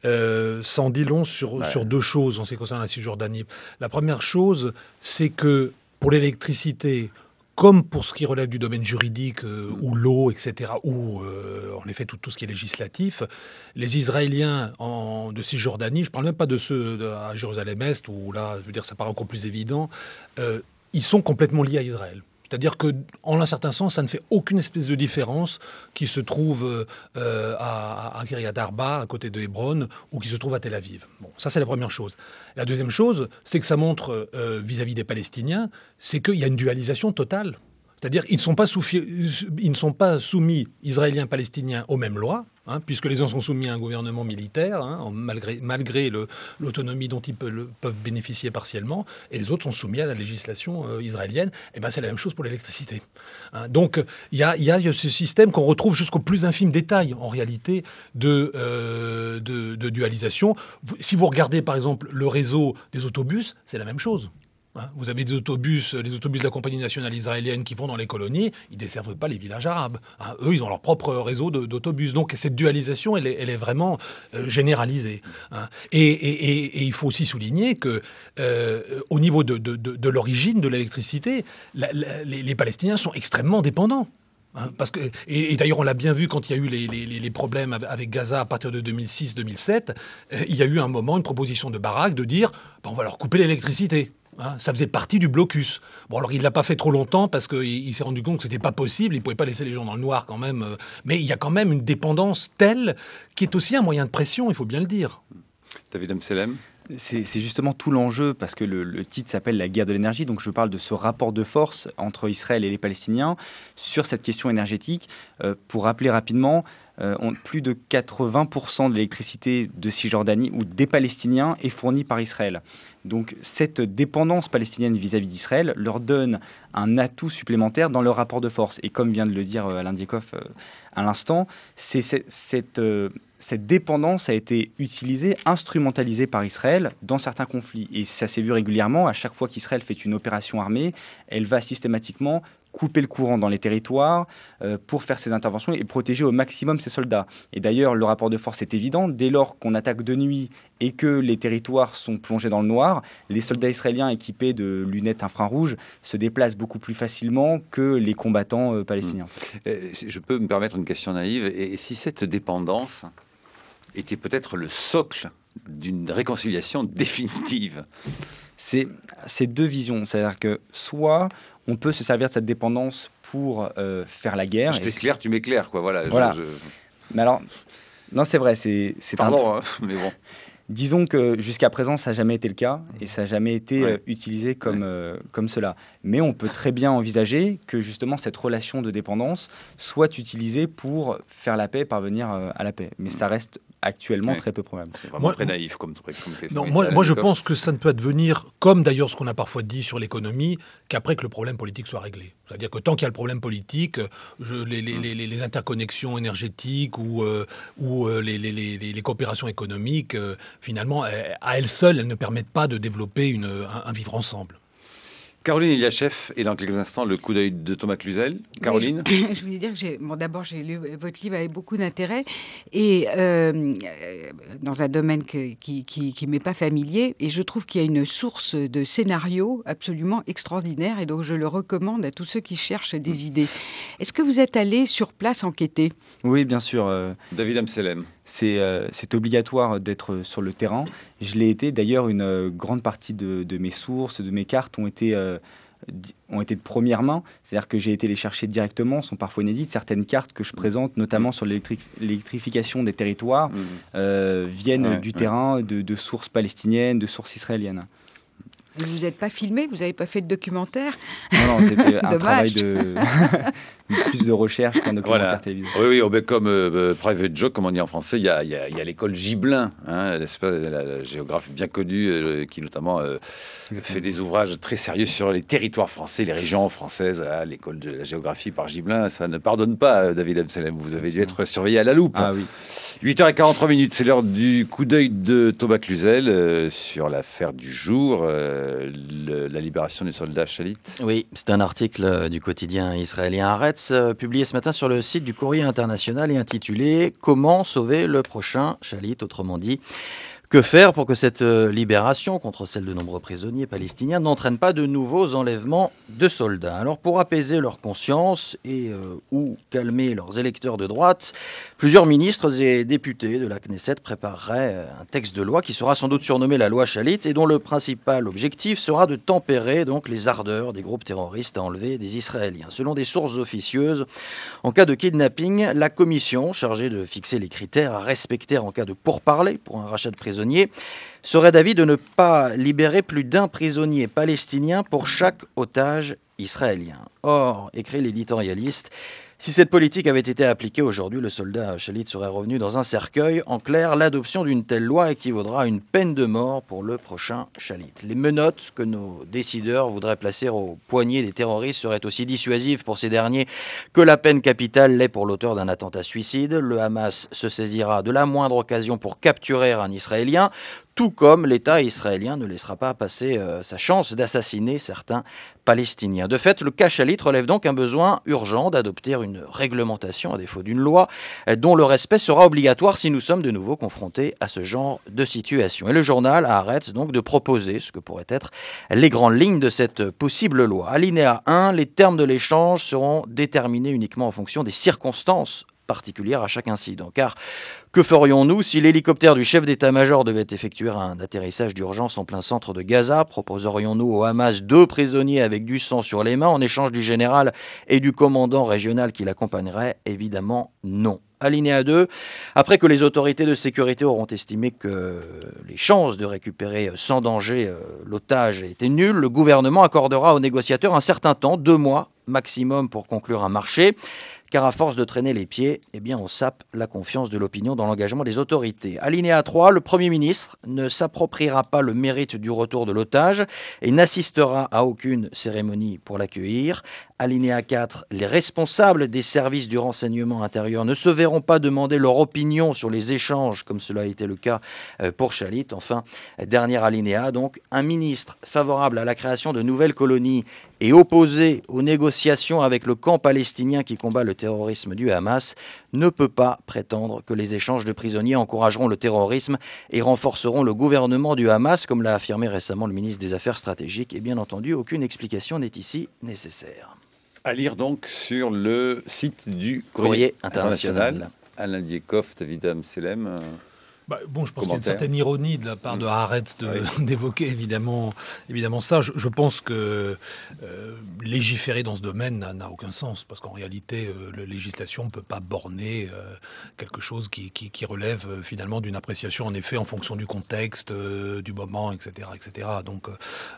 ça en dit long sur deux choses en ce qui concerne la Cisjordanie. La première chose, c'est que pour l'électricité, comme pour ce qui relève du domaine juridique, ou l'eau, etc., ou en effet tout ce qui est législatif, les Israéliens de Cisjordanie, je ne parle même pas de ceux à Jérusalem-Est, où là, je veux dire, ça paraît encore plus évident, ils sont complètement liés à Israël. C'est-à-dire qu'en un certain sens, ça ne fait aucune espèce de différence qui se trouve à Kiryat Arba, à côté de Hébron, ou qui se trouve à Tel Aviv. Bon, ça, c'est la première chose. La deuxième chose, c'est que ça montre, vis-à-vis des Palestiniens, c'est qu'il y a une dualisation totale. C'est-à-dire qu'ils ne sont pas soumis, Israéliens-Palestiniens, aux mêmes lois, puisque les uns sont soumis à un gouvernement militaire, malgré l'autonomie dont ils peuvent bénéficier partiellement, et les autres sont soumis à la législation israélienne. Et ben, c'est la même chose pour l'électricité. Donc, il y a ce système qu'on retrouve jusqu'au plus infime détail, en réalité, de dualisation. Si vous regardez, par exemple, le réseau des autobus, c'est la même chose. Vous avez les autobus de la compagnie nationale israélienne qui vont dans les colonies, ils ne desservent pas les villages arabes. Eux, ils ont leur propre réseau d'autobus. Donc cette dualisation, elle est vraiment généralisée. Et il faut aussi souligner que au niveau de l'origine de l'électricité, les Palestiniens sont extrêmement dépendants. Parce que, et d'ailleurs, on l'a bien vu quand il y a eu les problèmes avec Gaza à partir de 2006-2007. Il y a eu un moment, une proposition de Barak de dire on va leur couper l'électricité. Ça faisait partie du blocus. Bon, alors il ne l'a pas fait trop longtemps parce qu'il s'est rendu compte que ce n'était pas possible. Il ne pouvait pas laisser les gens dans le noir quand même. Mais il y a quand même une dépendance telle qui est aussi un moyen de pression, il faut bien le dire. David Amselem. C'est justement tout l'enjeu, parce que le titre s'appelle La guerre de l'énergie, donc je parle de ce rapport de force entre Israël et les Palestiniens sur cette question énergétique. Pour rappeler rapidement, plus de 80% de l'électricité de Cisjordanie ou des Palestiniens est fournie par Israël. Donc cette dépendance palestinienne vis-à-vis d'Israël leur donne un atout supplémentaire dans leur rapport de force. Et comme vient de le dire Alain Diekhoff à l'instant, cette dépendance a été utilisée, instrumentalisée par Israël dans certains conflits. Et ça s'est vu régulièrement. À chaque fois qu'Israël fait une opération armée, elle va systématiquement couper le courant dans les territoires pour faire ces interventions et protéger au maximum ces soldats. Et d'ailleurs, le rapport de force est évident. Dès lors qu'on attaque de nuit et que les territoires sont plongés dans le noir, les soldats israéliens équipés de lunettes infrarouges se déplacent beaucoup plus facilement que les combattants palestiniens. Je peux me permettre une question naïve. Et si cette dépendance était peut-être le socle d'une réconciliation définitive? C'est deux visions. C'est-à-dire que soit on peut se servir de cette dépendance pour faire la guerre. Je t'éclaire, tu m'éclaires, quoi. Voilà. Mais alors, non, c'est vrai. C'est Pardon, mais bon. Disons que jusqu'à présent, ça n'a jamais été le cas et ça n'a jamais été utilisé comme cela. Mais on peut très bien envisager que justement cette relation de dépendance soit utilisée pour faire la paix, parvenir à la paix. Mais ça reste actuellement très peu probable. C'est vraiment très naïf comme question. Non, moi je pense que ça ne peut advenir, comme d'ailleurs ce qu'on a parfois dit sur l'économie, qu'après que le problème politique soit réglé. C'est-à-dire que tant qu'il y a le problème politique, les interconnexions énergétiques ou les coopérations économiques, finalement, à elles seules, elles ne permettent pas de développer un vivre ensemble. Caroline Eliachev, et dans quelques instants, le coup d'œil de Thomas Cluzel. Caroline, je voulais dire que d'abord, j'ai lu votre livre avec beaucoup d'intérêt et dans un domaine qui m'est pas familier. Et je trouve qu'il y a une source de scénario absolument extraordinaire et donc je le recommande à tous ceux qui cherchent des idées. Est-ce que vous êtes allé sur place enquêter? Oui, bien sûr. David Amselem. C'est obligatoire d'être sur le terrain. Je l'ai été. D'ailleurs, une grande partie de mes sources, de mes cartes ont été de première main. C'est-à-dire que j'ai été les chercher directement, sont parfois inédites. Certaines cartes que je présente, notamment sur l'électrification des territoires, viennent du terrain, de sources palestiniennes, de sources israéliennes. Vous n'êtes pas filmé? Vous n'avez pas fait de documentaire? Non, c'était un travail plus de recherche qu'un documentaire télévisé. Oui, comme Private Joke, comme on dit en français, il y a l'école Gibelin, n'est-ce pas, la géographe bien connue, qui notamment fait des ouvrages très sérieux sur les territoires français, les régions françaises, à l'école de la géographie par Gibelin. Ça ne pardonne pas, David Amselem. Vous avez dû être surveillé à la loupe. Ah oui. 8h43, c'est l'heure du coup d'œil de Thomas Cluzel sur l'affaire du jour, la libération du soldat Shalit. Oui, c'est un article du quotidien israélien Haaretz, publié ce matin sur le site du Courrier International et intitulé « Comment sauver le prochain Shalit ?» Autrement dit, que faire pour que cette libération, contre celle de nombreux prisonniers palestiniens, n'entraîne pas de nouveaux enlèvements de soldats? Alors, pour apaiser leur conscience et ou calmer leurs électeurs de droite, plusieurs ministres et députés de la Knesset prépareraient un texte de loi qui sera sans doute surnommé la loi Shalit et dont le principal objectif sera de tempérer donc les ardeurs des groupes terroristes à enlever des Israéliens. Selon des sources officieuses, en cas de kidnapping, la commission chargée de fixer les critères à respecter en cas de pourparlers pour un rachat de prisonniers serait d'avis de ne pas libérer plus d'un prisonnier palestinien pour chaque otage israélien. Or, écrit l'éditorialiste, si cette politique avait été appliquée aujourd'hui, le soldat Shalit serait revenu dans un cercueil. En clair, l'adoption d'une telle loi équivaudra à une peine de mort pour le prochain Shalit. Les menottes que nos décideurs voudraient placer au poignet des terroristes seraient aussi dissuasives pour ces derniers que la peine capitale l'est pour l'auteur d'un attentat suicide. Le Hamas se saisira de la moindre occasion pour capturer un Israélien, tout comme l'État israélien ne laissera pas passer sa chance d'assassiner certains Palestiniens. De fait, le cas Shalit relève donc un besoin urgent d'adopter une réglementation, à défaut d'une loi, dont le respect sera obligatoire si nous sommes de nouveau confrontés à ce genre de situation. Et le journal Haaretz donc de proposer ce que pourraient être les grandes lignes de cette possible loi. Alinéa 1, les termes de l'échange seront déterminés uniquement en fonction des circonstances particulière à chaque incident. Car que ferions-nous si l'hélicoptère du chef d'état-major devait effectuer un atterrissage d'urgence en plein centre de Gaza? Proposerions-nous au Hamas 2 prisonniers avec du sang sur les mains en échange du général et du commandant régional qui l'accompagnerait? Évidemment non. Alinéa 2, après que les autorités de sécurité auront estimé que les chances de récupérer sans danger l'otage étaient nulles, le gouvernement accordera aux négociateurs un certain temps, 2 mois maximum pour conclure un marché. Car à force de traîner les pieds, on sape la confiance de l'opinion dans l'engagement des autorités. Alinéa 3, le Premier ministre ne s'appropriera pas le mérite du retour de l'otage et n'assistera à aucune cérémonie pour l'accueillir. Alinéa 4, les responsables des services du renseignement intérieur ne se verront pas demander leur opinion sur les échanges, comme cela a été le cas pour Shalit. Enfin, dernier alinéa, donc, un ministre favorable à la création de nouvelles colonies et opposé aux négociations avec le camp palestinien qui combat le terrorisme du Hamas, ne peut pas prétendre que les échanges de prisonniers encourageront le terrorisme et renforceront le gouvernement du Hamas, comme l'a affirmé récemment le ministre des Affaires stratégiques. Et bien entendu, aucune explication n'est ici nécessaire. À lire donc sur le site du Courrier international. international. Alain Diekhoff, David Amselem. Bon, je pense qu'il y a une certaine ironie de la part de Haaretz d'évoquer évidemment ça. Je pense que légiférer dans ce domaine n'a aucun sens, parce qu'en réalité, la législation ne peut pas borner quelque chose qui relève finalement d'une appréciation, en effet, en fonction du contexte, du moment, etc. etc. Donc,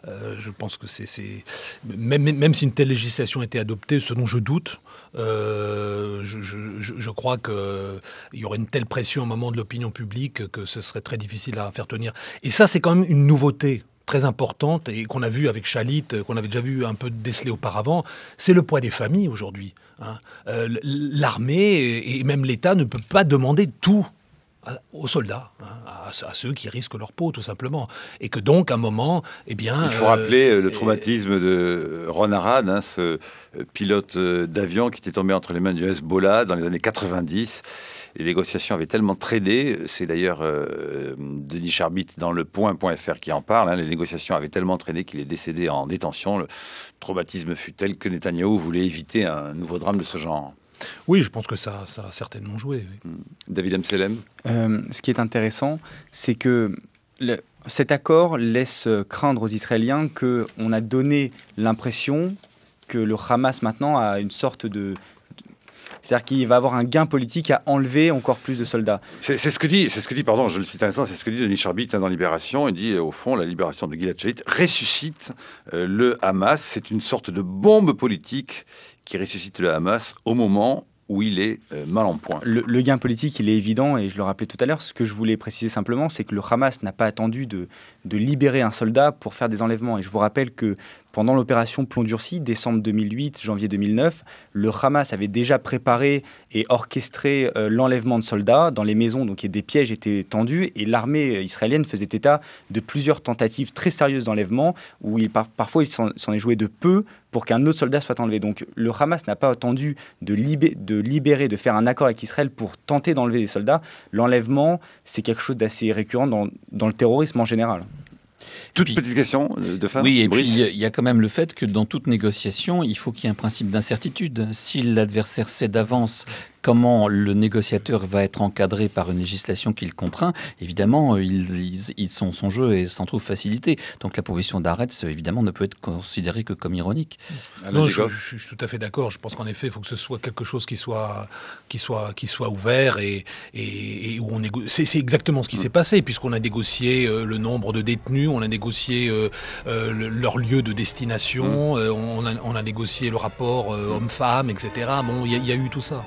je pense que même si une telle législation était adoptée, ce dont je doute, je crois qu'il y aurait une telle pression au moment de l'opinion publique que ce serait très difficile à faire tenir. Et ça, c'est quand même une nouveauté très importante et qu'on a vu avec Shalit, qu'on avait déjà vu un peu déceler auparavant, c'est le poids des familles aujourd'hui. L'armée et même l'État ne peut pas demander tout aux soldats, à ceux qui risquent leur peau, tout simplement. Et que donc, à un moment, il faut rappeler le traumatisme de Ron Arad, ce pilote d'avion qui était tombé entre les mains du Hezbollah dans les années 90. Les négociations avaient tellement traîné, c'est d'ailleurs Denis Charbit dans le point.fr qui en parle, les négociations avaient tellement traîné qu'il est décédé en détention. Le traumatisme fut tel que Netanyahou voulait éviter un nouveau drame de ce genre. Oui, je pense que ça a certainement joué. Oui. David Amselem. Ce qui est intéressant, c'est que cet accord laisse craindre aux Israéliens qu'on a donné l'impression que le Hamas maintenant a une sorte de... C'est-à-dire qu'il va avoir un gain politique à enlever encore plus de soldats. C'est ce que dit, pardon, je le cite à l'instant, c'est ce que dit Denis Charbit dans Libération. Il dit, au fond, la libération de Gilad Shalit ressuscite le Hamas. C'est une sorte de bombe politique qui ressuscite le Hamas au moment où il est mal en point. Le gain politique, il est évident, et je le rappelais tout à l'heure. Ce que je voulais préciser simplement, c'est que le Hamas n'a pas attendu de libérer un soldat pour faire des enlèvements. Et je vous rappelle que pendant l'opération Plomb Durci, décembre 2008, janvier 2009, le Hamas avait déjà préparé et orchestré l'enlèvement de soldats dans les maisons, donc des pièges étaient tendus, et l'armée israélienne faisait état de plusieurs tentatives très sérieuses d'enlèvement, où parfois il s'en est joué de peu pour qu'un autre soldat soit enlevé. Donc le Hamas n'a pas attendu de libérer, de faire un accord avec Israël pour tenter d'enlever des soldats. L'enlèvement, c'est quelque chose d'assez récurrent dans le terrorisme en général. Toute petite question de fin. Oui, et puis il y a quand même le fait que dans toute négociation, il faut qu'il y ait un principe d'incertitude. Si l'adversaire sait d'avance comment le négociateur va être encadré par une législation qui le contraint, évidemment, son jeu s'en trouve facilité. Donc la position d'Haaretz, évidemment, ne peut être considérée que comme ironique. Non, je suis tout à fait d'accord. Je pense qu'en effet, il faut que ce soit quelque chose qui soit ouvert et où on négocie. C'est exactement ce qui s'est passé, puisqu'on a négocié le nombre de détenus, on a négocié leur lieu de destination, on a négocié le rapport homme-femme, etc. Bon, il y a eu tout ça.